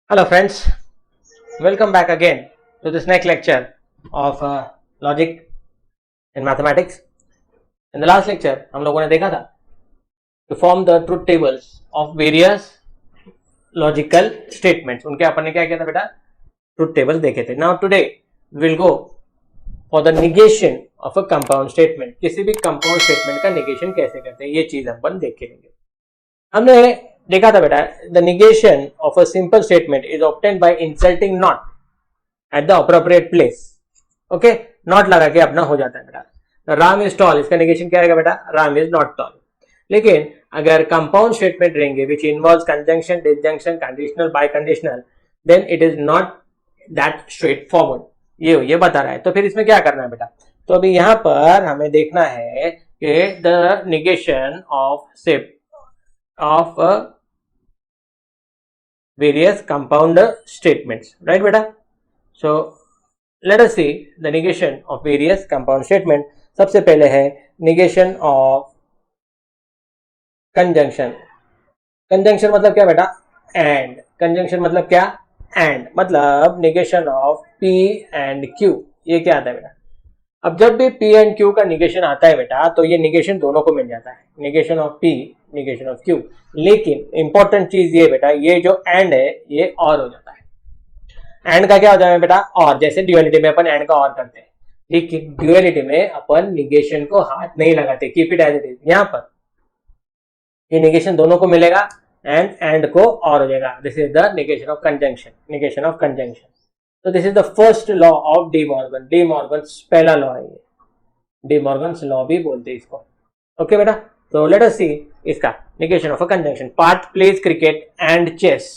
Hello friends, welcome back again to this next lecture of logic in mathematics. In the last lecture हम लोगों ने देखा था to form the truth tables of various logical statements. उनके अपन ने क्या किया था बेटा, truth tables देखे थे. Now today we will go for the negation of a compound statement. किसी भी compound statement का negation कैसे करते हैं ये चीज अपन देख के लेंगे. हमने देखा था बेटा, the negation of a simple statement is obtained by inserting not at the appropriate place. Okay, not लगा के अपना हो जाता है बेटा. राम इज टॉल, इसका निगेशन क्या आएगा बेटा, राम इज नॉट टॉल. लेकिन अगर कंपाउंड स्टेटमेंट रहेंगे which involves conjunction, disjunction, conditional, biconditional, then it is not that straightforward. ये बता रहा है. तो फिर इसमें क्या करना है बेटा, तो अभी यहां पर हमें देखना है कि the negation of various compound statements, right beta? So let us see the negation of various compound statement. सबसे पहले है negation of conjunction. conjunction मतलब क्या बेटा, and. conjunction मतलब क्या, and. मतलब negation of p and q. ये क्या आता है बेटा, अब जब भी p and q का निगेशन आता है बेटा तो ये निगेशन दोनों को मिल जाता है, negation of p, negation of q. लेकिन इंपॉर्टेंट चीज ये बेटा, ये जो एंड है ये और हो जाता है. एंड का क्या हो जाता है बेटा, और. जैसे ड्यूअलिटी में अपन एंड का और करते हैं, लेकिन ड्यूअलिटी में अपन निगेशन को हाथ नहीं लगाते, keep it as it is. यहां पर ये निगेशन दोनों को मिलेगा एंड को और हो जाएगा. This is the negation of conjunction, negation of conjunction. तो this is the first law of De Morgan. De Morgan पहला लॉ है ये, डी मॉर्गन लॉ भी बोलते हैं इसको. ओके बेटा, तो लेट अस सी इसका negation of a conjunction. Parth plays cricket and chess.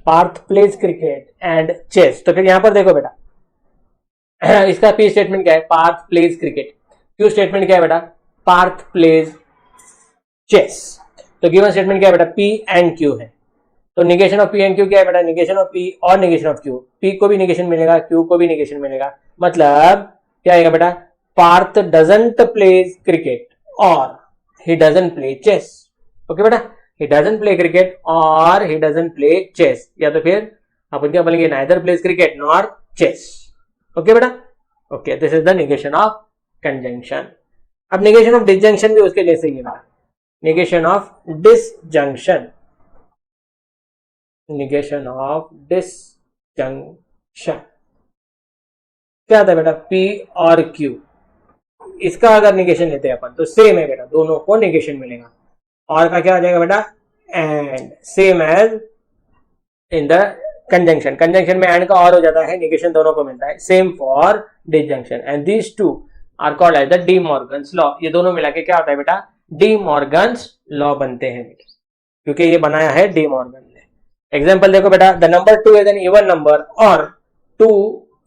Parth plays cricket and chess. तो फिर यहां पर देखो बेटा, इसका P स्टेटमेंट क्या है, Parth plays cricket. Q statement क्या है बेटा, Parth plays chess. तो गिवन स्टेटमेंट क्या है बेटा, P and Q है. तो negation of P and Q क्या है बेटा, निगेशन ऑफ P और निगेशन ऑफ Q. P को भी निगेशन मिलेगा, Q को भी निगेशन मिलेगा. मतलब क्या आएगा बेटा, Parth doesn't plays cricket or he doesn't play chess. Okay बेटा, he doesn't play cricket or he doesn't play chess. या तो फिर अपन क्या बोलेंगे, neither plays cricket nor chess. Okay बेटा, okay, this is the negation of conjunction. अब negation of disjunction भी उसके जैसे ही है बेटा, negation of disjunction, negation of disjunction क्या आता है बेटा, P और Q. इसका अगर निगेशन लेते हैं अपन तो सेम है बेटा, दोनों को निगेशन मिलेगा. और का क्या आ जाएगा बेटा, and. Same as in the conjunction. Conjunction में एंड का और हो जाता है, निगेशन दोनों को मिलता है. Same for disjunction. And these two are called as the De Morgan's law. ये दोनों मिला के क्या होता है बेटा, डी मॉर्गन्स लॉ बनते हैं बेटा, क्योंकि ये बनाया है डी मॉर्गन ने. एग्जाम्पल देखो बेटा, the number 2 is an even number और 2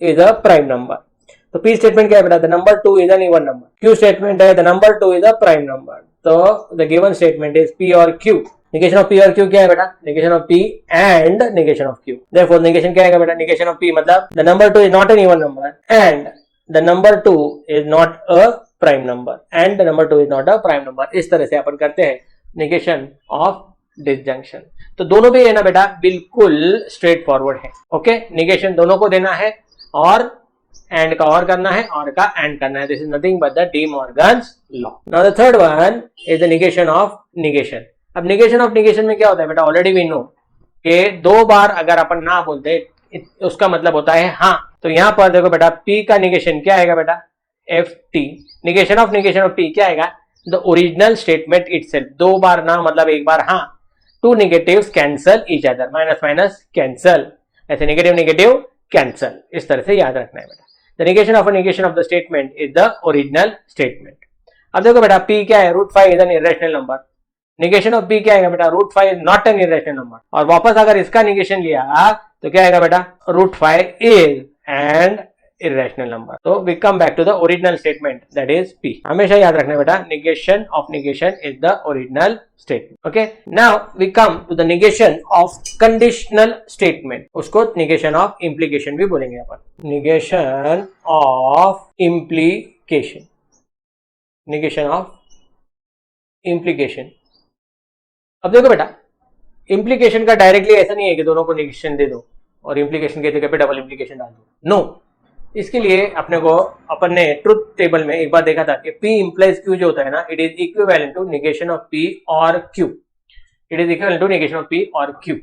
इज अ प्राइम नंबर. तो P स्टेटमेंट क्या है बेटा, the number 2 is an even number. Q statement है the number 2 is a prime number. तो the given statement is P और Q. Negation of P और Q क्या है बेटा, negation of P and negation of Q. Therefore negation क्या आएगा बेटा, निगेशन ऑफ P मतलब the number 2 is not an even number and the number 2 is not a prime number and the number 2 is not a prime number. इस तरह से अपन करते हैं negation of disjunction. तो दोनों भी है ना बेटा, बिल्कुल स्ट्रेट फॉरवर्ड है. ओके, निगेशन दोनों को देना है और एंड का और करना है और का एंड करना है. This is nothing but the De Morgan's law. Now the third one is the negation of negation. अब निगेशन ऑफ निगेशन में क्या होता है बेटा, ऑलरेडी वी नो कि दो बार अगर अपन ना बोलते उसका मतलब होता है हाँ. तो यहां पर देखो बेटा, P का निगेशन क्या आएगा बेटा, FT. निगेशन ऑफ P क्या आएगा, द ओरिजिनल स्टेटमेंट इटसेल्फ. दो बार ना मतलब एक बार हाँ. Two negatives cancel each other, minus minus cancel, ऐसे नेगेटिव नेगेटिव कैंसल. इस तरह से याद रखना है बेटा. The negation of a negation of the statement is the original statement. अब देखो बेटा, P क्या है, √5 is an irrational number. negation of P क्या आएगा बेटा, √5 is not an irrational number. और वापस अगर इसका negation लिया तो क्या आएगा बेटा, √5 is an irrational number. So we come back to the original statement, that is P. हमेशा याद रखना बेटा, negation of negation is the original statement. Okay, now we come to the negation of conditional statement. उसको negation of implication भी बोलेंगे अपन. negation of implication, negation of implication. अब देखो बेटा, इम्प्लीकेशन का डायरेक्टली ऐसा नहीं है कि दोनों को निगेशन दे दो और इम्प्लीकेशन की जगह पे डबल इम्प्लीकेशन डाल दो, नो। इसके लिए अपने को अपन ने ट्रुथ टेबल में एक बार देखा था कि P implies Q जो होता है ना, it is equivalent to negation of P और Q, it is equivalent to negation of P और Q।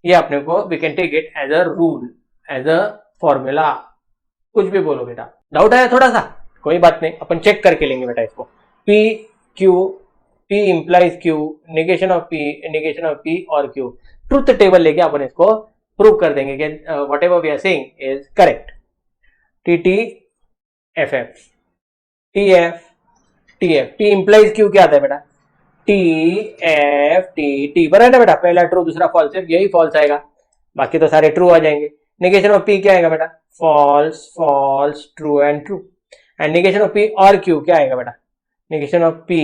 ये अपने को we can take it as a rule, as a formula, कुछ भी बोलो बेटा। डाउट आया थोड़ा सा, कोई बात नहीं, अपन चेक करके लेंगे बेटा इसको। P Q, P implies Q, negation of P और Q, ट्रुथ टेबल लेके अपन इसको प्रूव कर देंगे कि whatever we are saying is correct. TT FF TF TF P implies Q क्या आता है बेटा, TF T बराबर है बेटा, पहला ट्रू दूसरा फॉल्स, सिर्फ यही फॉल्स आएगा, बाकी तो सारे ट्रू आ जाएंगे। निगेशन ऑफ P क्या आएगा बेटा, false false true and true. And negation of P और Q क्या आएगा बेटा, निगेशन ऑफ P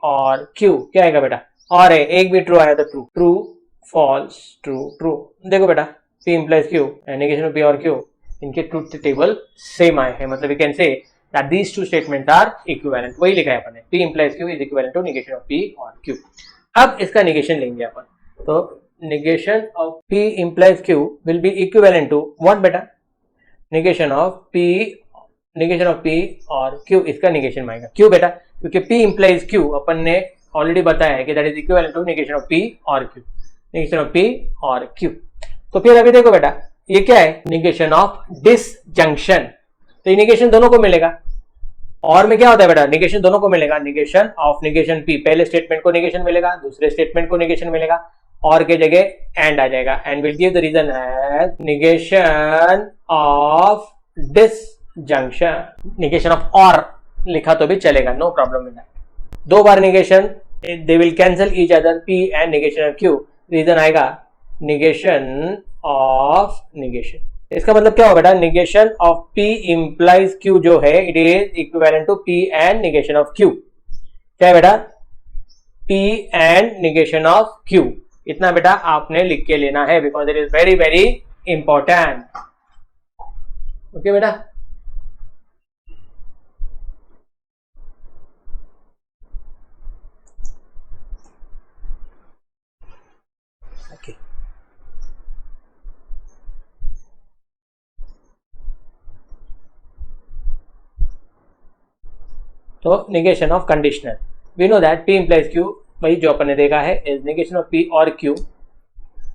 और Q क्या आएगा बेटा, और एक भी ट्रू आया तो true, true false true true. देखो बेटा P implies Q एंड निगेशन ऑफ P और Q, इनके ट्रुथ टेबल सेम आए हैं, मतलब we can say that these two statement are equivalent, वही लिखा है अपन ने, P implies Q is equivalent to negation of P और Q। अब इसका निगेशन लेंगे अपन, तो negation of P implies Q will be equivalent to what बेटा, निगेशन ऑफ P और Q, इसका निगेशन में आएगा। क्यों बेटा, क्योंकि P implies Q अपन ने ऑलरेडी बताया है कि that is equivalent to negation of P और Q, निगेशन ऑफ P और Q। तो फिर अभी देखो बेटा ये क्या है, निगेशन ऑफ डिसजंक्शन, तो ये निगेशन दोनों को मिलेगा। और में क्या होता है बेटा, निगेशन दोनों को मिलेगा, निगेशन ऑफ निगेशन P, पहले स्टेटमेंट को निगेशन मिलेगा, दूसरे स्टेटमेंट को निगेशन मिलेगा, और के जगह एंड आ जाएगा, and will give the reason as negation of disjunction. Negation of और लिखा तो भी चलेगा, नो प्रॉब्लम विद दैट। दो बार negation, they will cancel each other, P and negation of Q, reason आएगा निगेशन ऑफ निगेशन। इसका मतलब क्या होगा बेटा, negation of P implies Q जो है it is equivalent to P and negation of Q। क्या है बेटा, P and negation of Q, इतना बेटा आपने लिख के लेना है, because it is very very important. Okay बेटा, ओके तो negation of conditional, we know that P implies Q, वही जो अपन ने देखा है इज निगेशन ऑफ P और Q,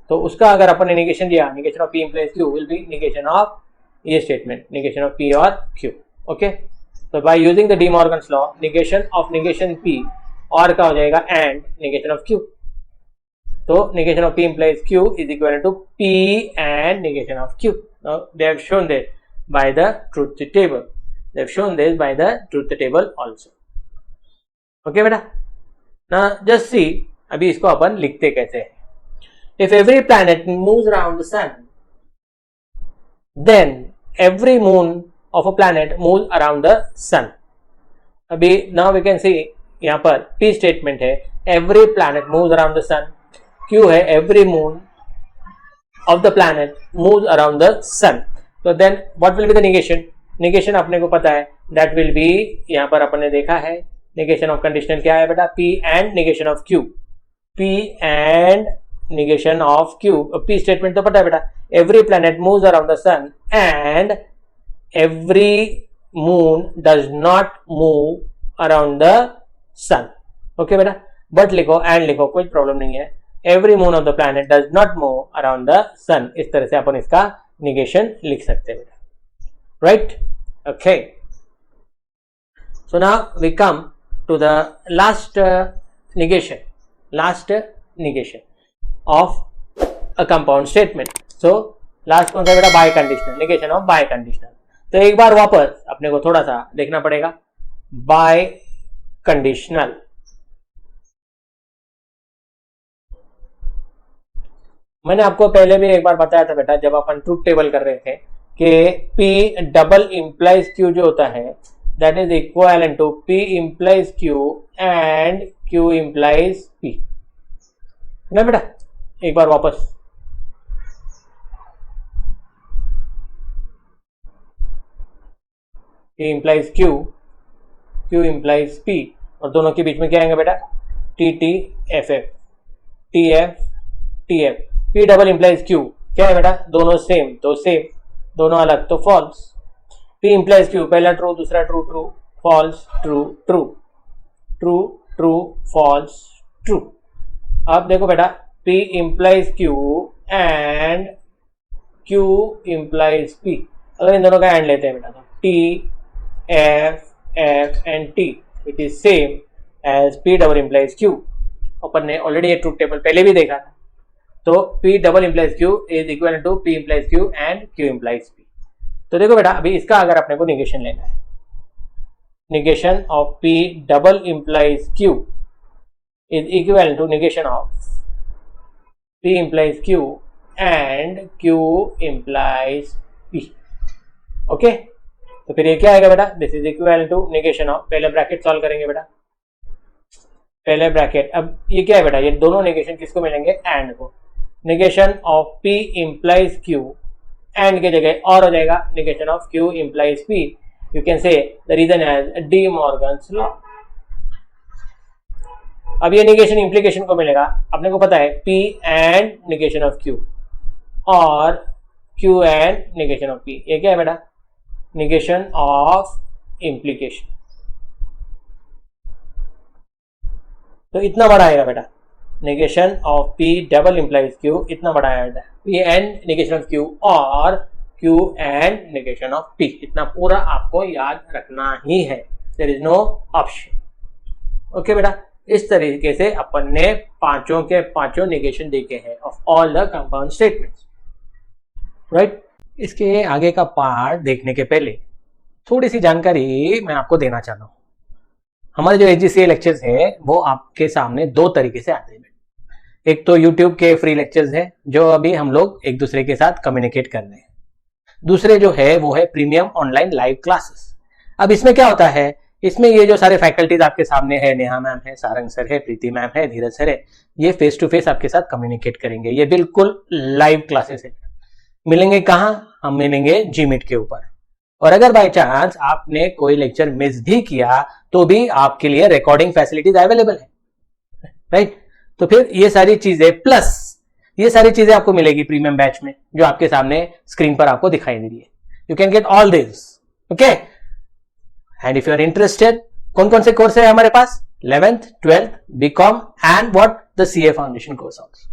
तो उसका अगर अपन ने निगेशन लिया, negation of P implies Q will B negation of ये स्टेटमेंट, निगेशन ऑफ P और Q। ओके, तो by using the De Morgan's law, negation of negation P और का हो जाएगा एंड निगेशन ऑफ Q, तो negation of P implies Q is equivalent to P and negation of Q. Now they have shown this by the truth table. They have shown this by the truth table also. Okay बेटा, now just see अभी इसको अपन लिखते कैसे हैं। If every planet moves around the sun, then every moon of a planet moves around the sun. अभी now we can see यहाँ पर P statement है, every planet moves around the sun. Q है every moon of the planet moves around the sun. So then what will be the negation? Negation अपने को पता है, that will be यहाँ पर अपन ने देखा है, negation of conditional क्या है बेटा, P and negation of Q, P and negation of Q। P statement तो पता है बेटा, every planet moves around the sun and every moon does not move around the sun। okay बेटा, but लिखो and लिखो, कोई प्रॉब्लम नहीं है, every moon of the planet does not move around the sun, इस तरह से अपन इसका negation लिख सकते हैं बेटा, right? okay, so now we come to the last negation of a compound statement. so last कौन सा बेटा, bye conditional, negation of bye conditional. तो एक बार वापस अपने को थोड़ा सा देखना पड़ेगा, बाय कंडीशनल, मैंने आपको पहले भी एक बार बताया था बेटा, जब अपन ट्रूथ टेबल कर रहे थे कि P डबल इम्प्लाइज Q जो होता है that is equivalent to P implies Q and Q implies P, ना बेटा। एक बार वापस, P implies Q, Q implies P, और दोनों के बीच में क्या आएंगे बेटा, TT FF, TF T F. P double implies Q, क्या है बेटा, दोनों सेम तो सेम, दोनों अलग तो फॉल्स। पी इंप्लाइज क्यू, पहला ट्रू दूसरा true, true false true true true true false true. अब देखो बेटा, P implies Q and Q implies P, अगर इन दोनों का एंड लेते हैं बेटा तो T F F and T which is same as P double implies Q। अपन ने ऑलरेडी ये ट्रूथ टेबल पहले भी देखा था, तो P double implies Q is equal to P implies Q and Q implies P। तो देखो बेटा, अभी इसका अगर अपने को निगेशन लेना है, negation of P double implies Q is equal to negation of P implies Q and Q implies P। Okay, तो फिर ये क्या आएगा बेटा, this is equal to negation of, पहले ब्रैकेट सॉल्व करेंगे बेटा, पहले ब्रैकेट। अब ये क्या है बेटा, ये दोनों नेगेशन किसको मिलेंगे, एंड को। negation of P implies Q, and की जगह और हो जाएगा negation of Q implies P। You can say the reason as De Morgan's law। अब ये negation implication को मिलेगा, अपने को पता है P and negation of Q और Q and negation of P। ये क्या है बेटा, negation of implication। तो इतना बड़ा आएगा बेटा, negation of P double implies Q, इतना बड़ा आएगा P and negation of Q और Q and negation of P। इतना पूरा आपको याद रखना ही है, there is no option. Okay बेटा, इस तरीके से अपन ने पांचों के पांचों नेगेशन देखे हैं of all the compound statements, right. इसके आगे का पार्ट देखने के पहले थोड़ी सी जानकारी मैं आपको देना चाहता हूँ। हमारे जो HGCA लेक्चर्स है वो आपके सामने दो तरीके से आते हैं। एक तो YouTube के फ्री लेक्चर्स है जो अभी हम लोग एक दूसरे के साथ कम्युनिकेट कर रहे हैं, दूसरे जो है वो है प्रीमियम ऑनलाइन लाइव क्लासेस। अब इसमें क्या होता है, इसमें ये जो सारे फैकल्टीज आपके सामने है, नेहा मैम है, सारंग सर है, प्रीति मैम है, धीरज सर है, ये फेस टू फेस आपके साथ कम्युनिकेट करेंगे। ये बिल्कुल लाइव क्लासेस है। मिलेंगे कहाँ, हम मिलेंगे जीमीट के ऊपर। और अगर बाय चांस आपने कोई लेक्चर मिस भी किया तो भी आपके लिए रिकॉर्डिंग फैसिलिटीज अवेलेबल है, राइट। तो फिर ये सारी चीजें प्लस ये सारी चीजें आपको मिलेगी प्रीमियम बैच में, जो आपके सामने स्क्रीन पर आपको दिखाई दे रही है। You can get all this, okay. And if you are interested, कौन कौन से कोर्स है हमारे पास, 11th 12th BCom and what the CA foundation course also.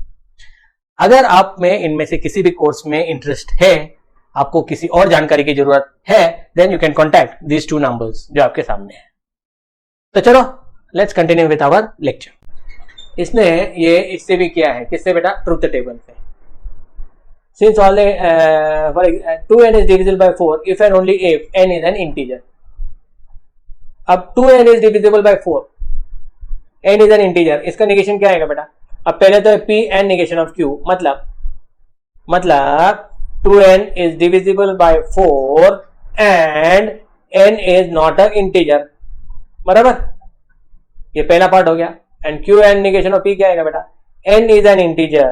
अगर आप में इनमें से किसी भी कोर्स में इंटरेस्ट है, आपको किसी और जानकारी की जरूरत है, then you can contact these 2 numbers जो आपके सामने है। तो चलो let's continue with our lecture. इसने ये इससे भी किया है, किससे बेटा, ट्रूथ टेबल से। Since all 2n is divisible by 4 if and only if n is an integer। अब 2n is divisible by 4, n is an integer, इसका निगेशन क्या आएगा बेटा। अब पहले तो P and negation of Q, मतलब 2n is divisible by 4 and n is not an integer, बराबर। ये पहला पार्ट हो गया। And Q and negation of P क्या आएगा बेटा, n is an integer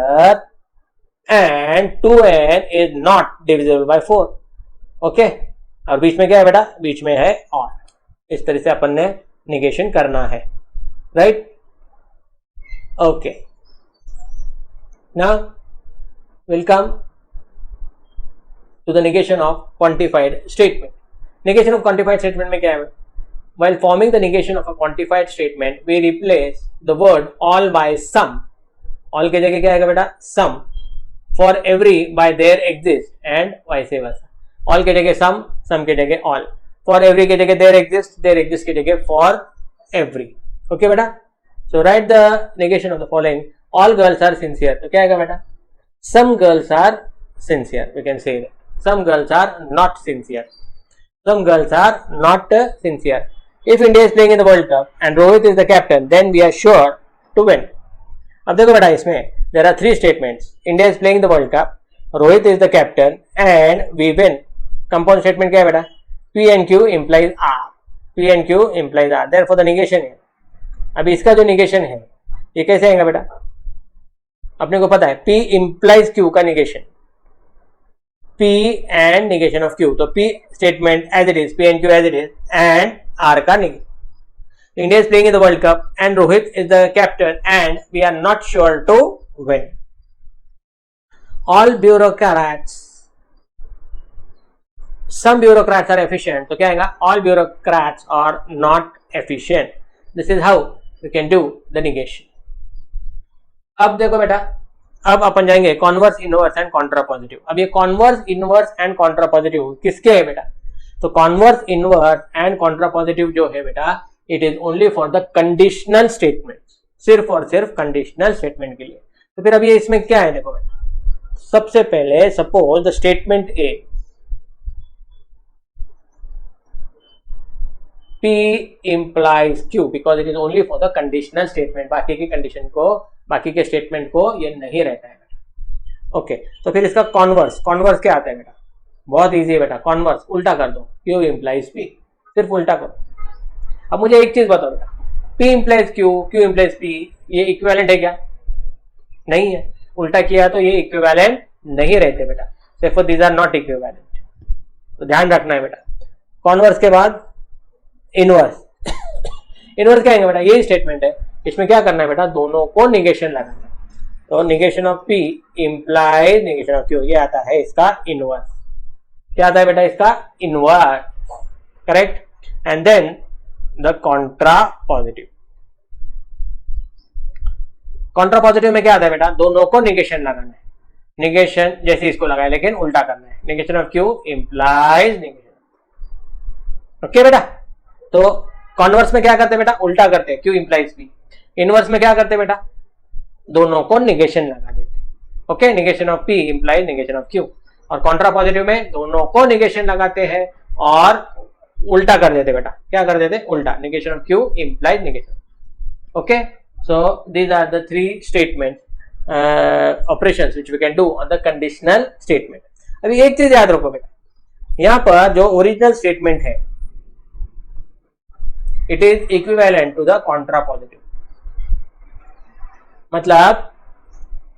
and 2n is not divisible by 4। Okay, और बीच में क्या है बेटा, बीच में है और। इस तरह से अपन ने निगेशन करना है, right. Okay, now will come to the negation of quantified statement। negation of quantified statement में क्या है, while forming the negation of a quantified statement we replace the word all by some। all के जगह क्या आएगा बेटा, some। for every by there exist and vice versa। all के जगह some के जगह all। for every के जगह there exist के जगह for every। ओके बेटा, so write the negation of the following। all girls are sincere, तो क्या आएगा बेटा, some girls are sincere, we can say that। some girls are not sincere, some girls are not sincere। If India is playing in the World Cup and Rohit is the captain, then we are sure to win। अब देखो बेटा, इसमें there are 3 statements। India is playing the World Cup, Rohit is the captain and we win। Compound statement क्या है बेटा, P and Q implies R, P and Q implies R, therefore the negation है। अभी इसका जो negation है ये कैसे आएगा बेटा, अपने को पता है P implies Q का negation, P and negation of Q। तो P statement as it is, P and Q as it is, and R का negation। India is playing in the World Cup and Rohit is the captain and we are not sure to win। All bureaucrats, some bureaucrats are efficient, तो क्या आएगा, all bureaucrats are not efficient. This is how we can do the negation. अब देखो बेटा, अब अपन जाएंगे converse, inverse and contrapositive. अब ये कॉन्वर्स, इनवर्स एंड कॉन्ट्रापॉजिटिव किसके है बेटा? तो कॉन्वर्स, इनवर्स एंड कॉन्ट्रापॉजिटिव जो है बेटा, it is only for the conditional statement, सिर्फ और सिर्फ कंडीशनल स्टेटमेंट के लिए. तो फिर अब ये इसमें क्या है देखो बेटा, सबसे पहले suppose the statement A P implies Q because it is only for the conditional statement. बाकी की कंडीशन को, बाकी के स्टेटमेंट को ये नहीं रहता है बेटा. ओके, तो फिर इसका कॉन्वर्स, कॉन्वर्स क्या आता है बेटा? बहुत इजी है बेटा, कॉन्वर्स उल्टा कर दो, Q implies P, सिर्फ उल्टा करो. अब मुझे एक चीज बताओ बेटा, P implies Q, Q implies P, ये इक्विवेलेंट है क्या? नहीं है. उल्टा किया तो ये इक्विवेलेंट नहीं रहते बेटा. therefore these are not equivalent. तो ध्यान रखना है बेटा. कॉन्वर्स के बाद इनवर्स. इनवर्स क्या है बेटा? यही स्टेटमेंट है, इसमें क्या करना है बेटा, दोनों को निगेशन लगाना है. तो negation of P implies negation of Q, ये आता है इसका इनवर्स. क्या आता है बेटा? इसका inverse. Correct. And then the contrapositive. Contrapositive में क्या आता है बेटा? दोनों को निगेशन लगाना है. निगेशन जैसे इसको लगाया लेकिन उल्टा करना है. Negation of Q implies negation. Okay बेटा. तो कॉन्वर्स में क्या करते हैं बेटा? उल्टा करते हैं, Q इंप्लाइज P. इनवर्स में क्या करते हैं बेटा? दोनों को निगेशन लगा देते हैं. Okay, negation of P implies negation of Q. और कॉन्ट्रा पॉजिटिव में दोनों को निगेशन लगाते हैं और उल्टा कर देते बेटा. क्या कर देते? उल्टा. Negation of Q implies negation. Okay, so these are the three statement operations which we can do on the conditional statement. अभी एक चीज याद रखो बेटा, यहां पर जो ओरिजिनल स्टेटमेंट है it is equivalent to the contrapositive. मतलब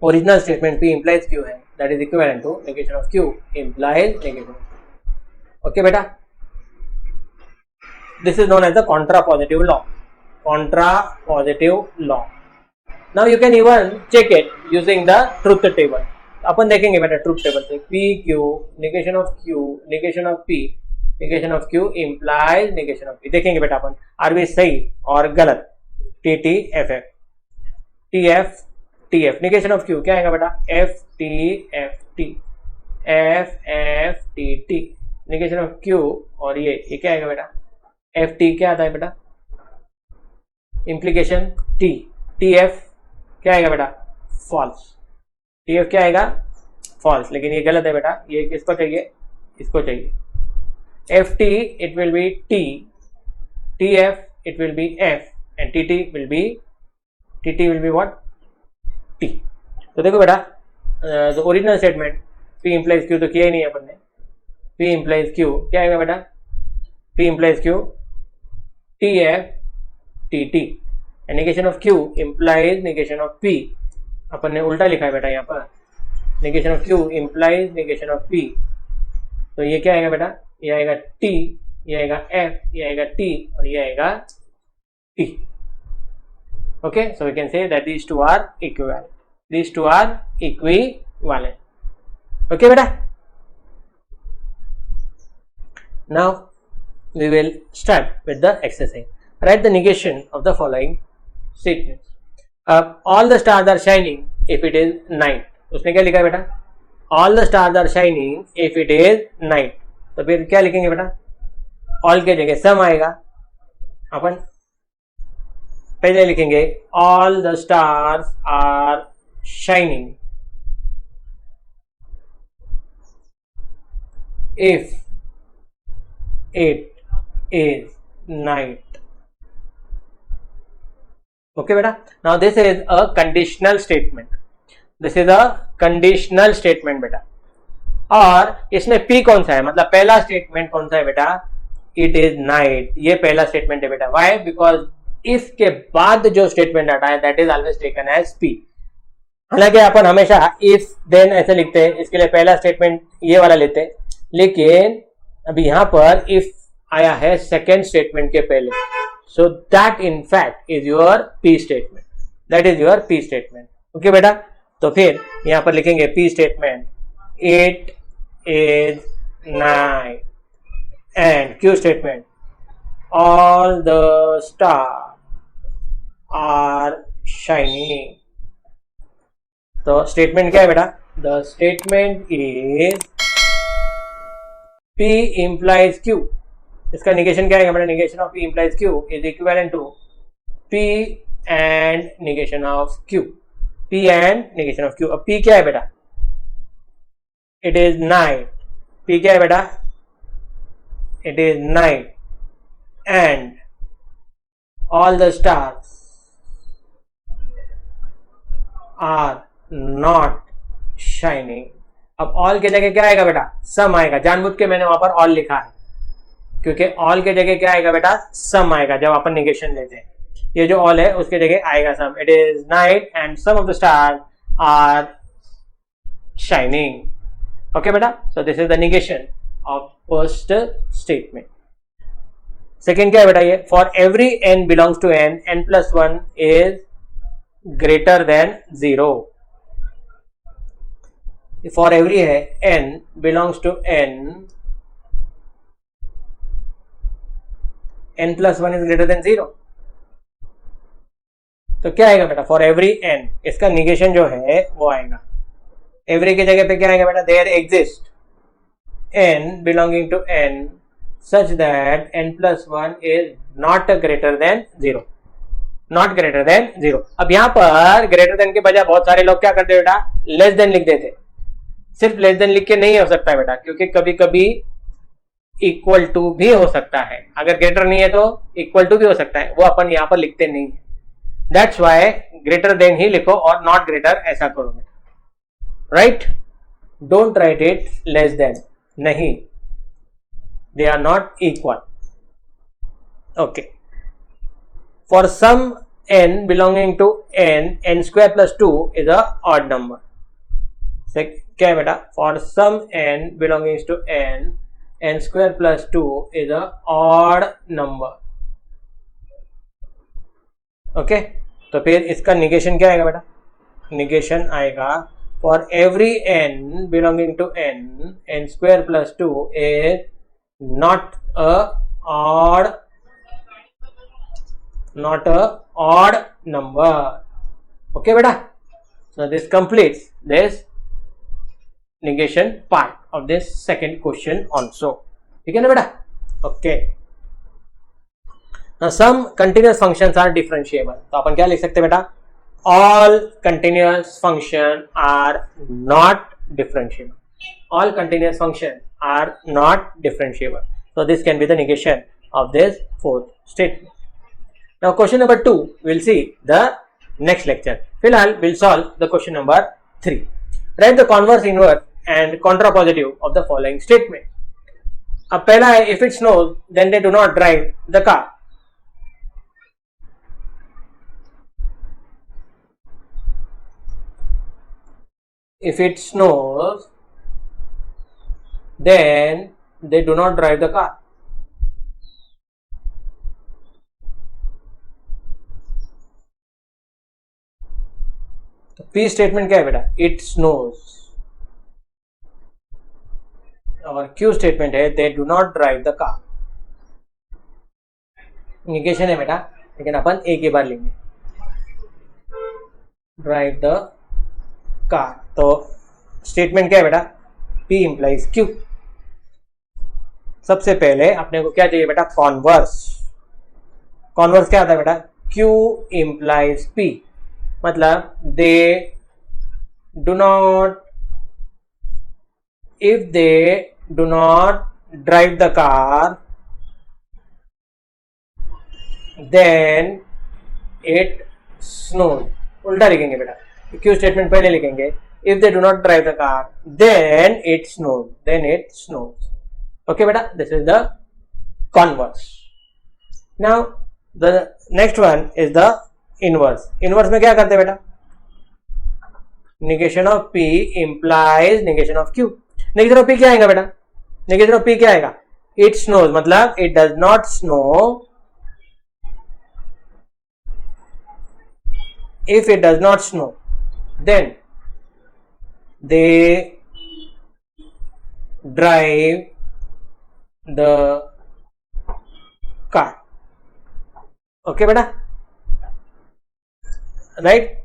original statement P implies Q है, that is equivalent to negation of Q implies negation of Q. Okay बेटा, this is known as the contrapositive law. Contrapositive law. Now you can even check it using the truth table. अपन देखेंगे बेटा truth table से, P Q negation of Q negation of P negation of Q implies negation of P. देखेंगे बेटा अपन are भी सही और गलत. T T F F T F T F negation of Q क्या आएगा बेटा? F T F T F F T T negation of Q. और ये क्या आएगा बेटा? F T क्या आता है बेटा? Implication T. T F क्या आएगा बेटा? फॉल्स. T F क्या आएगा? फॉल्स. लेकिन ये गलत है बेटा, ये किसको चाहिए? इसको चाहिए. FT it will be T, TF it will be F, and TT will be what? T. तो देखो बेटा, तो original statement P implies Q तो किया ही नहीं है अपन ने. P implies Q क्या आएगा बेटा? P implies Q TF TT. and negation of Q implies negation of P. अपन ने उल्टा लिखा है बेटा यहाँ पर. negation of Q implies negation of P. तो ये क्या आएगा बेटा? ये आएगा T, ये आएगा F, ये आएगा T और ये आएगा T. Okay, so we can say that these two are equivalent. These two are equivalent. Okay बेटा. Now we will start with the exercise. Write the negation of the following statements. All the stars are shining if it is night. उसने क्या लिखा है बेटा? All the stars are shining if it is night. तो फिर क्या लिखेंगे बेटा? ऑल के जगह सम आएगा. अपन पहले लिखेंगे all the stars are shining if it is night. Okay बेटा. Now this is a conditional statement. This is a conditional statement बेटा. और इसमें P कौन सा है? मतलब पहला स्टेटमेंट कौन सा है बेटा? It is night. ये पहला स्टेटमेंट है बेटा. वाई? बिकॉज इसके बाद जो स्टेटमेंट आता है that is always taken as P. हालांकि अपन हमेशा इफ देन ऐसे लिखते हैं, इसके लिए पहला स्टेटमेंट ये वाला लेते हैं. लेकिन अभी यहां पर इफ आया है सेकेंड स्टेटमेंट के पहले, so that in fact is your P statement. That is your P statement. Okay बेटा. तो फिर यहां पर लिखेंगे P statement, it is night, and Q statement, all the stars are shining. तो स्टेटमेंट क्या है बेटा? The statement is P implies Q. इसका निगेशन क्या है बेटा? Negation of P implies Q is equivalent to P and negation of Q. P and negation of Q. अब P क्या है बेटा? It is night. P क्या है बेटा? It is night and all the stars are not shining. अब all के जगह क्या आएगा बेटा? सम आएगा. जानबूझ के मैंने वहां पर ऑल लिखा है क्योंकि ऑल के जगह क्या आएगा बेटा? सम आएगा जब अपन निगेशन लेते हैं. ये जो ऑल है उसके जगह आएगा some. It is night and some of the stars are shining. Okay बेटा, so this is the negation of first statement. Second क्या है बेटा? ये for every n belongs to n, n+1 is greater than 0. For every है n belongs to n, n+1 is greater than 0. तो क्या आएगा बेटा? For every n. इसका निगेशन जो है वो आएगा. एवरी की जगह पे क्या आएगा बेटा? There exist n belonging to n such that n+1 is not greater than 0. Not greater than 0. अब यहां पर ग्रेटर देन के बजाय बहुत सारे लोग क्या करते बेटा? लेस देन लिख देते. सिर्फ लेस देन लिख के नहीं हो सकता बेटा, क्योंकि कभी कभी इक्वल टू भी हो सकता है. अगर ग्रेटर नहीं है तो इक्वल टू भी हो सकता है, वो अपन यहां पर लिखते नहीं है. दैट्स वाई ग्रेटर देन ही लिखो और नॉट ग्रेटर ऐसा करो बेटा. Right? Don't write it less than. नहीं, they are not equal. Okay. For some n belonging to n, n² + 2 is a odd number. क्या है बेटा? For some n belonging to n, n² + 2 is a odd number. Okay, तो फिर इसका negation क्या आएगा बेटा? निगेशन आएगा for every n belonging to n, n² + 2 is not a odd number. Okay beta, so this completes this negation part of this second question also. ठीक है ना बेटा? Okay. Now some continuous functions are differentiable. तो अपन क्या लिख सकते हैं बेटा? All continuous functions are not differentiable. All continuous functions are not differentiable. So this can be the negation of this fourth statement. Now question number 2 we'll see the next lecture. फिलहाल we'll solve the question number 3. Write the converse, inverse and contrapositive of the following statement. अब पहला है if it snows then they do not drive the car. If it snows then they do not drive the car. P statement क्या है बेटा? It snows. और Q statement है दे do not drive the car. Negation है बेटा, लेकिन अपन एक ही बार लेंगे. Drive the car. तो स्टेटमेंट क्या है बेटा? P implies Q. सबसे पहले अपने को क्या चाहिए बेटा? कॉन्वर्स. कॉन्वर्स क्या आता है बेटा? Q implies P. मतलब they do not, if they do not drive the car then it snows. उल्टा लिखेंगे बेटा. क्यू स्टेटमेंट पहले लिखेंगे. If they do not drive the car then it snows. Then it snows. Okay बेटा, this is the converse. Now the next one is the inverse. Inverse में क्या करते हैं बेटा? Negation of P implies negation of Q. Negation of P क्या आएगा बेटा? Negation of P क्या आएगा? It snows. मतलब it does not snow if it does not snow. Then they drive the car. Okay बेटा, right.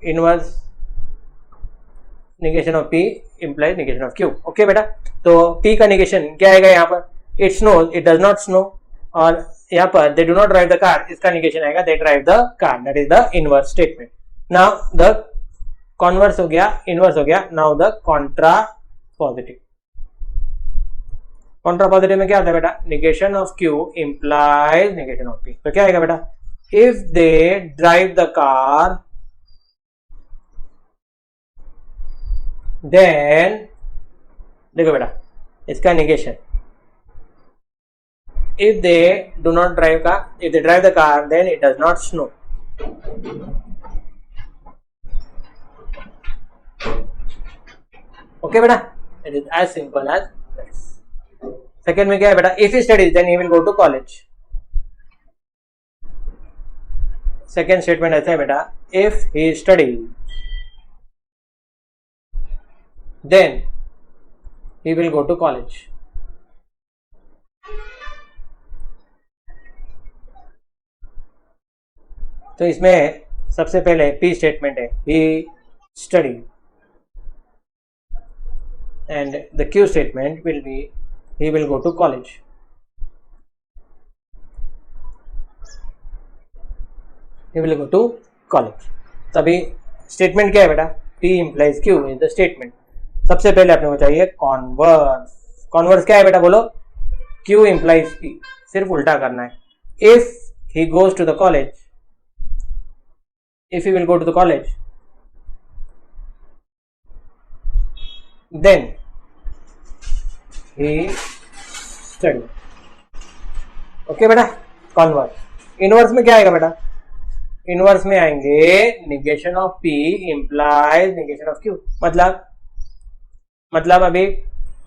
Inverse negation of P implies negation of Q. Okay बेटा, तो P का negation क्या आएगा यहाँ पर? It snows, it does not snow. और यहाँ पर they do not drive the car, इसका निगेशन आएगा they drive the car. That is the inverse statement. Now the converse हो गया, इनवर्स हो गया. Now the contrapositive. Contrapositive में क्या होता है बेटा? Negation of Q implies negation of P. तो क्या आएगा बेटा? If they drive the car then, देखो बेटा इसका negation, if they do not drive car, if they drive the car then it does not snow. Okay बेटा, it is as simple as this. Second में क्या है बेटा? If he studies then he will go to college. Second statement ऐसा है बेटा, if he studies then he will go to college. तो इसमें सबसे पहले P स्टेटमेंट है, he study, and the Q statement will be he will go to college. He will go to college. तभी statement क्या है बेटा? P implies Q is the statement. सबसे पहले अपने को चाहिए कॉन्वर्स. कॉन्वर्स क्या है बेटा बोलो? Q implies P. सिर्फ उल्टा करना है. If he goes to the college, if he will go to the college, then he study. Okay बेटा, कॉन्वर्स. इनवर्स में क्या आएगा बेटा? इनवर्स में आएंगे negation of P implies negation of Q. मतलब अभी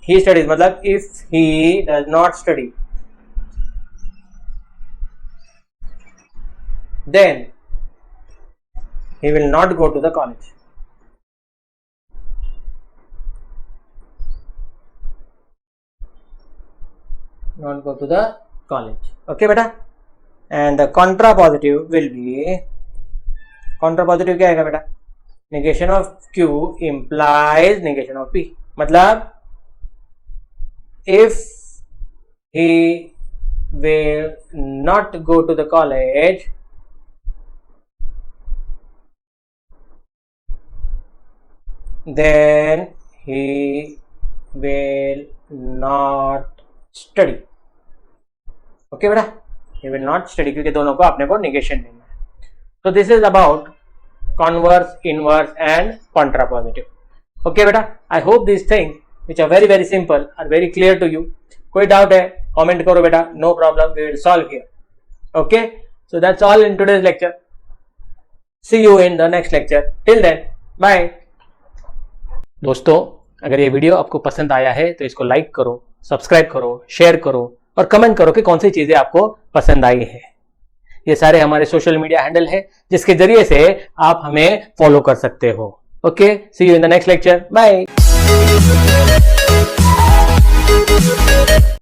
he studies, मतलब if he does not study then he will not go to the college. Not go to the college. Okay बेटा. And the contrapositive will be, contrapositive क्या आएगा बेटा? Negation of Q implies negation of P. मतलब if he will not go to the college then he will not study. Okay बेटा, he will not study, क्योंकि दोनों को अपने को निगेशन देना है. तो this is about converse, inverse and contrapositive. Okay बेटा, I hope this thing which are very very simple are very clear to you. कोई डाउट है कमेंट करो बेटा, no problem, we will solve here. Okay, so that's all in today's lecture. See you in the next lecture. Till then, bye. दोस्तों, अगर ये video आपको पसंद आया है तो इसको लाइक करो, सब्सक्राइब करो, शेयर करो और कमेंट करो कि कौन सी चीजें आपको पसंद आई है. ये सारे हमारे सोशल मीडिया हैंडल है जिसके जरिए से आप हमें फॉलो कर सकते हो. Okay, see you in the next lecture. Bye.